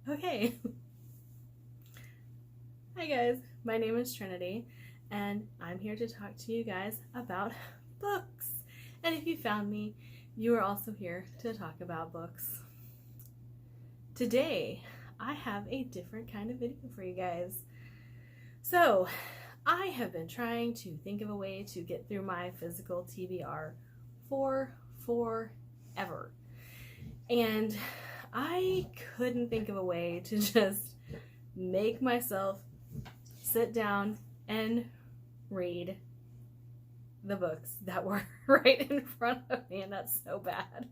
Okay. Hi guys, my name is Trinity and I'm here to talk to you guys about books. And if you found me, you are also here to talk about books. Today, I have a different kind of video for you guys. So, I have been trying to think of a way to get through my physical TBR for forever. And I couldn't think of a way to just make myself sit down and read the books that were right in front of me, and that's so bad.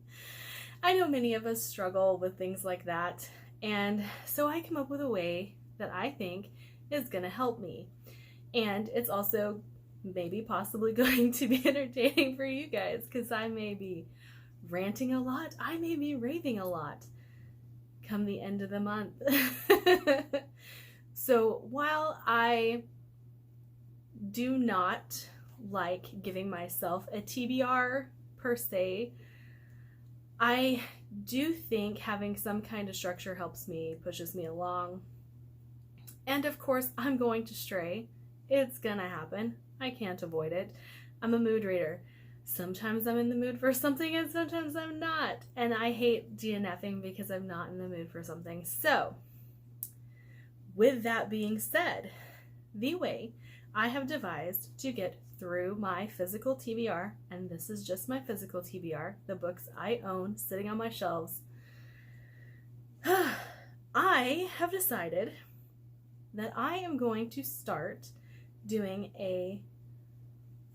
I know many of us struggle with things like that, and so I came up with a way that I think is going to help me. And it's also maybe possibly going to be entertaining for you guys, because I may be ranting a lot, I may be raving a lot come the end of the month. So while I do not like giving myself a TBR per se, I do think having some kind of structure helps me, pushes me along. And of course, I'm going to stray. It's gonna happen. I can't avoid it. I'm a mood reader. Sometimes I'm in the mood for something and sometimes I'm not. And I hate DNFing because I'm not in the mood for something. So, with that being said, the way I have devised to get through my physical TBR, and this is just my physical TBR, the books I own sitting on my shelves, I have decided that I am going to start doing a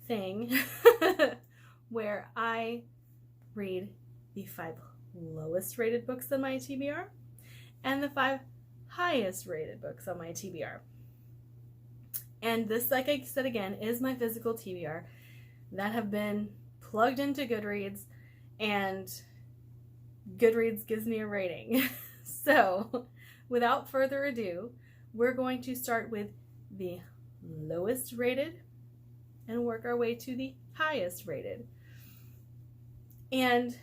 thing where I read the 5 lowest rated books on my TBR and the 5 highest rated books on my TBR. And this, like I said again, is my physical TBR that have been plugged into Goodreads, and Goodreads gives me a rating. So, without further ado, we're going to start with the lowest rated and work our way to the highest rated. And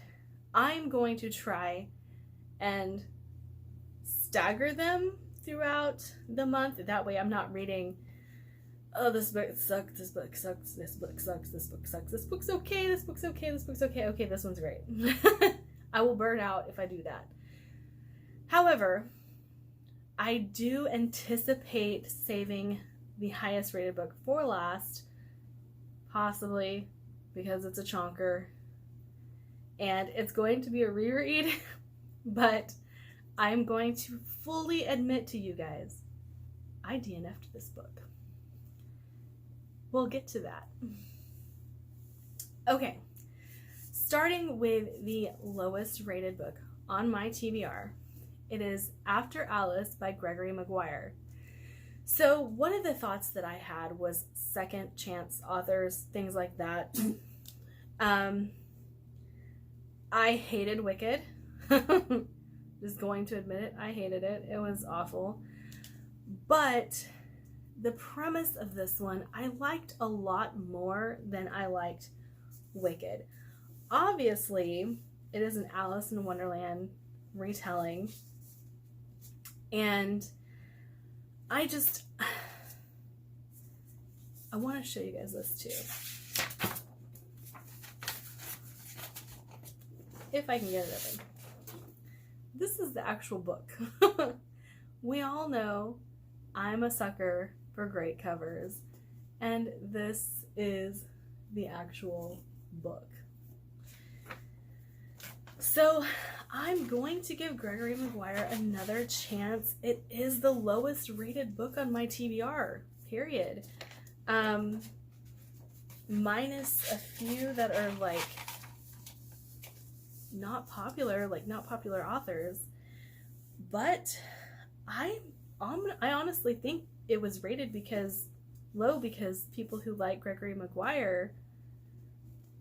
I'm going to try and stagger them throughout the month. That way I'm not reading, oh, this book sucks, this book sucks, this book sucks, this book sucks, this book's okay, this book's okay, this book's okay, okay, this one's great. I will burn out if I do that. However, I do anticipate saving the highest rated book for last, possibly because it's a chonker and it's going to be a reread, but I'm going to fully admit to you guys, I DNF'd this book. We'll get to that. Okay, starting with the lowest rated book on my TBR, it is After Alice by Gregory Maguire. So one of the thoughts that I had was second chance authors, things like that. I hated Wicked. Just going to admit it, I hated it. It was awful. But the premise of this one, I liked a lot more than I liked Wicked. Obviously, it is an Alice in Wonderland retelling. And I want to show you guys this too. If I can get it open. This is the actual book. We all know I'm a sucker for great covers, and this is the actual book. So I'm going to give Gregory Maguire another chance. It is the lowest rated book on my TBR, period. Minus a few that are like not popular authors. But I honestly think it was rated low because people who like Gregory Maguire,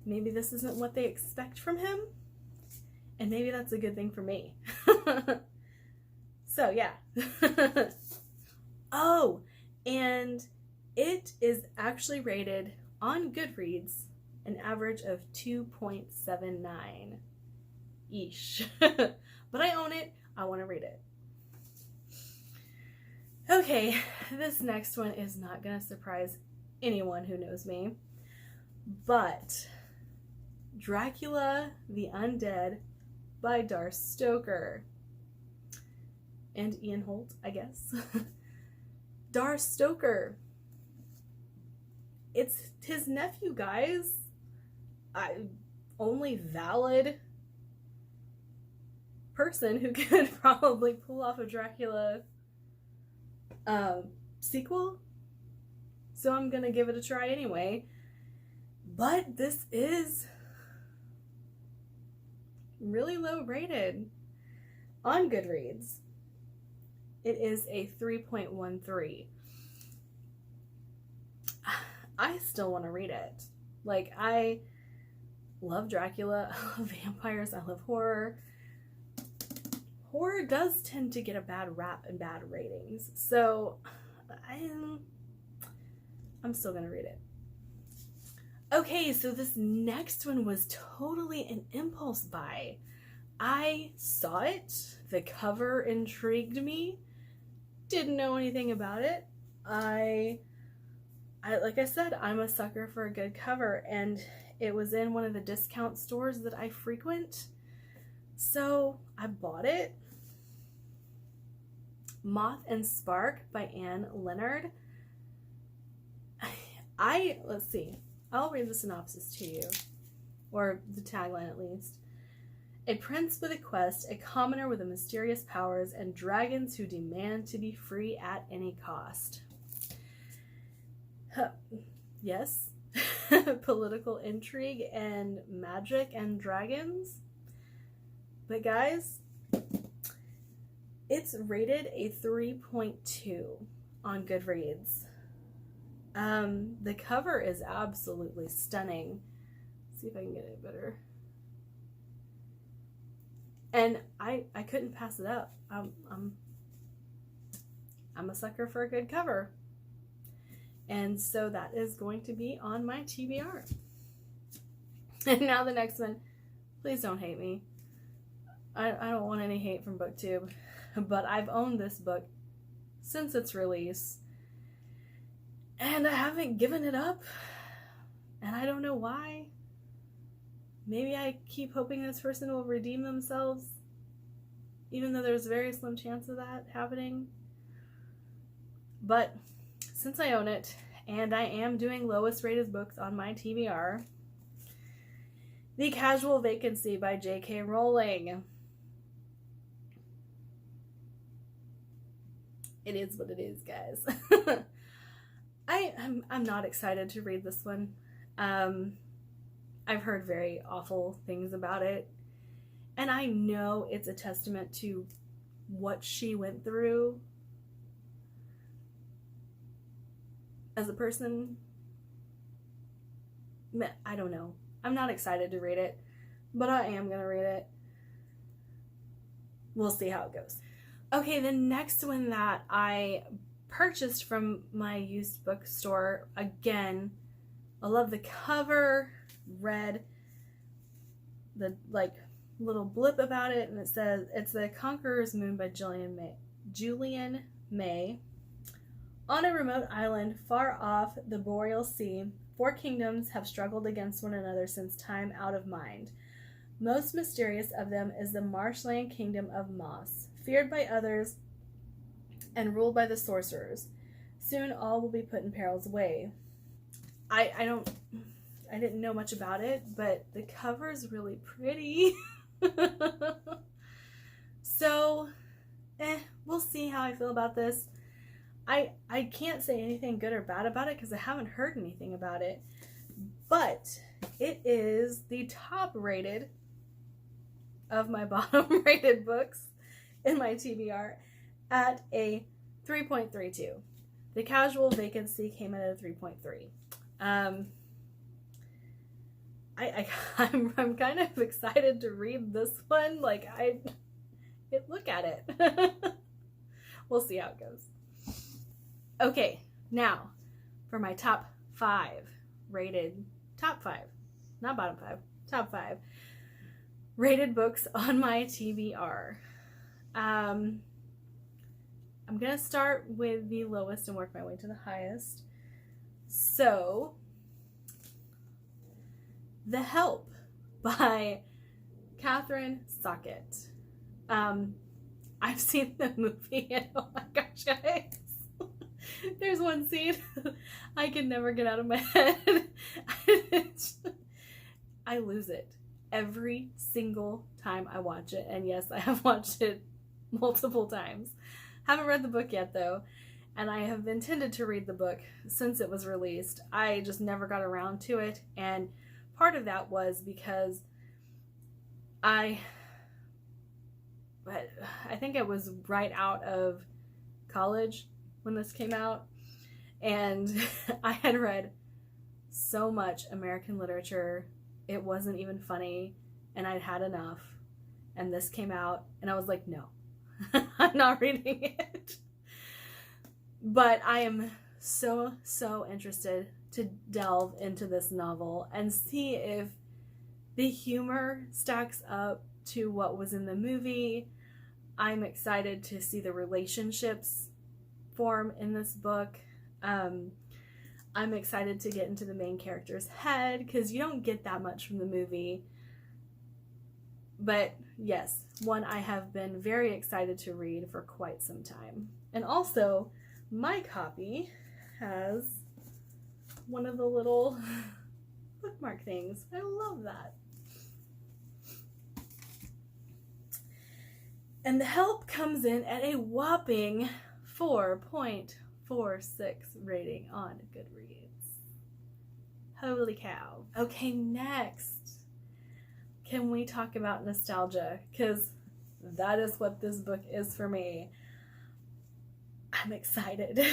maybe this isn't what they expect from him. And maybe that's a good thing for me. So, yeah. Oh, and it is actually rated on Goodreads an average of 2.79. Eesh. But I own it. I want to read it. Okay, this next one is not going to surprise anyone who knows me, but Dracula the Undead by Darth Stoker. And Ian Holt, I guess. Darth Stoker. It's his nephew, guys. Only valid person who could probably pull off a Dracula sequel. So I'm gonna give it a try anyway. But this is really low rated on Goodreads. It is a 3.13. I still want to read it. Like, I love Dracula, I love vampires, I love horror. Horror does tend to get a bad rap and bad ratings, so I'm still gonna read it. Okay, so this next one was totally an impulse buy. I saw it, the cover intrigued me, didn't know anything about it. I like I said, I'm a sucker for a good cover, and it was in one of the discount stores that I frequent, so I bought it. Moth and Spark by Anne Leonard. Let's see, I'll read the synopsis to you, or the tagline at least. A prince with a quest, a commoner with mysterious powers, and dragons who demand to be free at any cost. Yes, political intrigue and magic and dragons. But guys, it's rated a 3.2 on Goodreads. The cover is absolutely stunning. Let's see if I can get it better. And I couldn't pass it up. I'm a sucker for a good cover. And so that is going to be on my TBR. And now the next one. Please don't hate me. I don't want any hate from BookTube. But I've owned this book since its release. And I haven't given it up. And I don't know why. Maybe I keep hoping this person will redeem themselves, even though there's a very slim chance of that happening. But since I own it, and I am doing lowest rated books on my TBR, The Casual Vacancy by J.K. Rowling. It is what it is, guys. I'm not excited to read this one. I've heard very awful things about it, and I know it's a testament to what she went through as a person. I don't know. I'm not excited to read it, but I am going to read it. We'll see how it goes. Okay, the next one that I purchased from my used bookstore, again, I love the cover. Read the little blip about it, and it says it's the Conquerors Moon by Julian May. On a remote island far off the Boreal Sea, 4 kingdoms have struggled against one another since time out of mind. Most mysterious of them is the marshland kingdom of Moss, feared by others and ruled by the sorcerers. Soon all will be put in peril's way. I didn't know much about it, but the cover is really pretty. So, we'll see how I feel about this. I can't say anything good or bad about it because I haven't heard anything about it. But it is the top rated of my bottom rated books in my TBR at a 3.32. The Casual Vacancy came in at a 3.3. I'm kind of excited to read this one. Look at it. We'll see how it goes. Okay, now for my top 5 rated, top 5, not bottom 5, top 5 rated books on my TBR. I'm I'm going to start with the lowest and work my way to the highest. So, The Help by Catherine Sockett. I've seen the movie and oh my gosh, guys. There's one scene I can never get out of my head. I lose it every single time I watch it. And yes, I have watched it multiple times. Haven't read the book yet though. And I have intended to read the book since it was released. I just never got around to it. And part of that was because I think it was right out of college when this came out. And I had read so much American literature. It wasn't even funny. And I'd had enough. And this came out. And I was like, no, I'm not reading it. But I am so interested to delve into this novel and see if the humor stacks up to what was in the movie. I'm excited to see the relationships form in this book. I'm excited to get into the main character's head because you don't get that much from the movie. But yes, one I have been very excited to read for quite some time. And also, my copy has one of the little bookmark things. I love that. And The Help comes in at a whopping 4.46 rating on Goodreads. Holy cow. Okay, next. Can we talk about nostalgia? Because that is what this book is for me. I'm excited.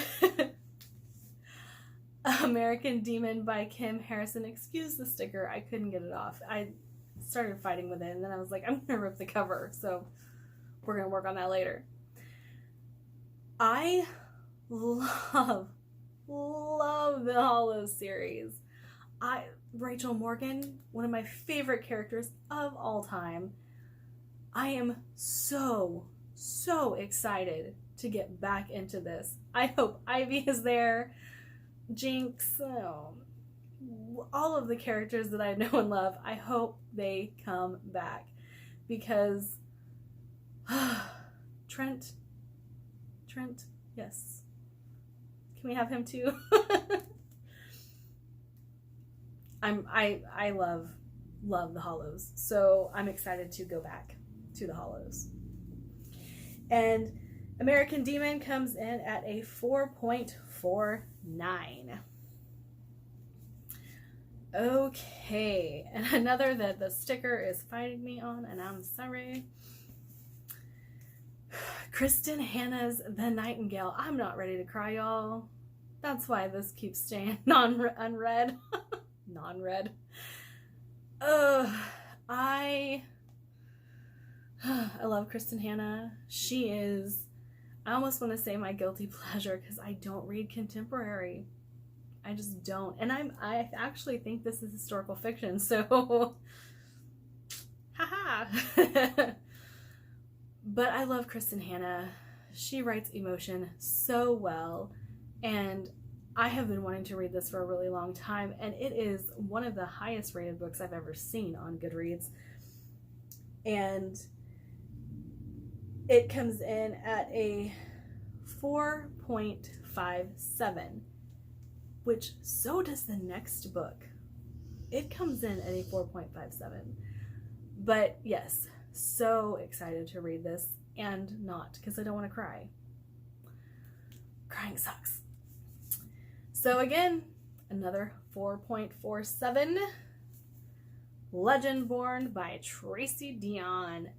American Demon by Kim Harrison. Excuse the sticker. I couldn't get it off. I started fighting with it and then I was like, I'm going to rip the cover. So we're going to work on that later. I love the Hollows series. Rachel Morgan, one of my favorite characters of all time. I am so excited to get back into this. I hope Ivy is there. Jinx, all of the characters that I know and love, I hope they come back. Because Trent, yes. Can we have him too? I love the Hollows, so I'm excited to go back to the Hollows. And American Demon comes in at a 4.49. Okay, and another that the sticker is fighting me on, and I'm sorry. Kristen Hanna's The Nightingale. I'm not ready to cry, y'all. That's why this keeps staying unread. Non-read. I love Kristen Hanna. She is, I almost want to say my guilty pleasure because I don't read contemporary. I just don't. And I actually think this is historical fiction, so haha. But I love Kristen Hanna. She writes emotion so well, and I have been wanting to read this for a really long time, and it is one of the highest rated books I've ever seen on Goodreads. And it comes in at a 4.57, which so does the next book. It comes in at a 4.57. But yes, so excited to read this, and not because I don't want to cry. Crying sucks. So again, another 4.47. Legendborn by Tracy Deonn.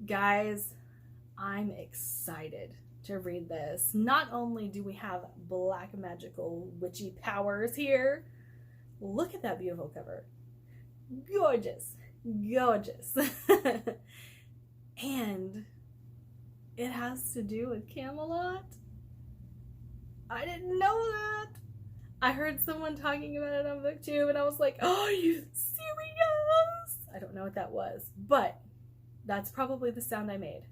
Guys, I'm excited to read this. Not only do we have black magical witchy powers here, look at that beautiful cover. Gorgeous. Gorgeous. And it has to do with Camelot. I didn't know that. I heard someone talking about it on BookTube and I was like, oh, are you serious? I don't know what that was, but that's probably the sound I made.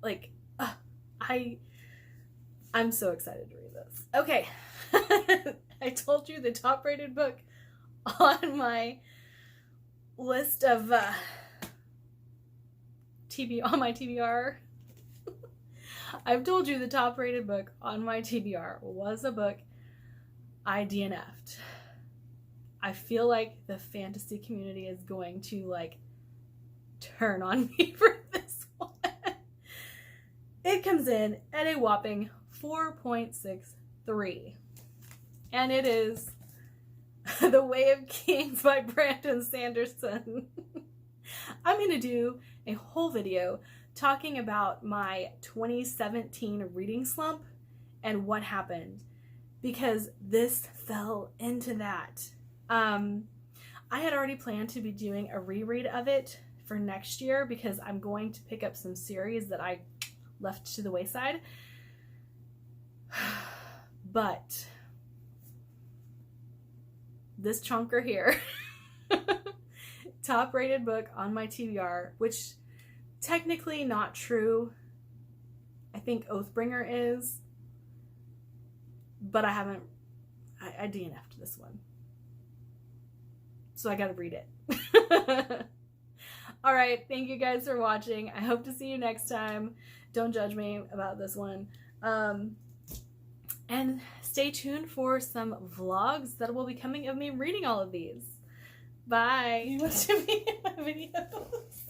Like, I'm so excited to read this. Okay. I told you the top rated book on my list of on my TBR. I've told you the top rated book on my TBR was a book I DNF'd. I feel like the fantasy community is going to like turn on me for this one. It comes in at a whopping 4.63. And it is The Way of Kings by Brandon Sanderson. I'm going to do a whole video talking about my 2017 reading slump and what happened, because this fell into that. I had already planned to be doing a reread of it for next year because I'm going to pick up some series that I left to the wayside. But this chunker here, top rated book on my TBR, which technically not true. I think Oathbringer is, but I DNF'd this one. So I gotta read it. All right, thank you guys for watching. I hope to see you next time. Don't judge me about this one. And stay tuned for some vlogs that will be coming of me reading all of these. Bye. You want to be in my videos?